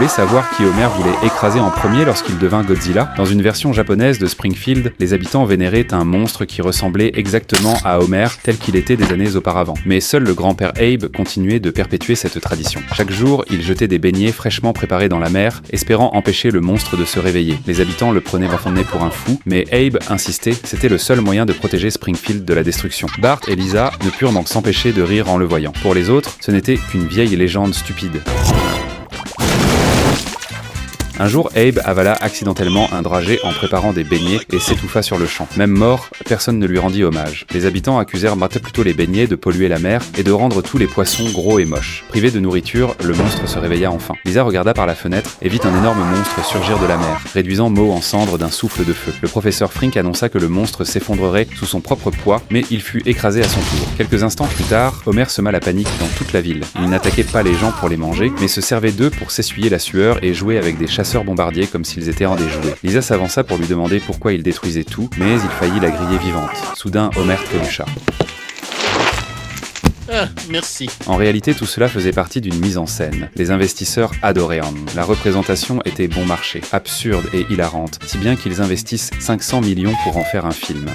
voulez savoir qui Homer voulait écraser en premier lorsqu'il devint Godzilla? Dans une version japonaise de Springfield, les habitants vénéraient un monstre qui ressemblait exactement à Homer tel qu'il était des années auparavant. Mais seul le grand-père Abe continuait de perpétuer cette tradition. Chaque jour, il jetait des beignets fraîchement préparés dans la mer, espérant empêcher le monstre de se réveiller. Les habitants le prenaient pour un fou, mais Abe insistait, c'était le seul moyen de protéger Springfield de la destruction. Bart et Lisa ne purent donc s'empêcher de rire en le voyant. Pour les autres, ce n'était qu'une vieille légende stupide. Un jour, Abe avala accidentellement un dragée en préparant des beignets et s'étouffa sur le champ. Même mort, personne ne lui rendit hommage. Les habitants accusèrent plutôt les beignets de polluer la mer et de rendre tous les poissons gros et moches. Privé de nourriture, le monstre se réveilla enfin. Lisa regarda par la fenêtre et vit un énorme monstre surgir de la mer, réduisant Moe en cendres d'un souffle de feu. Le professeur Frink annonça que le monstre s'effondrerait sous son propre poids, mais il fut écrasé à son tour. Quelques instants plus tard, Homer sema la panique dans toute la ville. Il n'attaquait pas les gens pour les manger, mais se servait d'eux pour s'essuyer la sueur et jouer avec des chasseurs bombardiers comme s'ils étaient en des jouets. Lisa s'avança pour lui demander pourquoi il détruisait tout, mais il faillit la griller vivante. Soudain, Homer trébucha. Ah, merci. En réalité, tout cela faisait partie d'une mise en scène. Les investisseurs adoraient Homer. La représentation était bon marché, absurde et hilarante, si bien qu'ils investissent 500 millions pour en faire un film.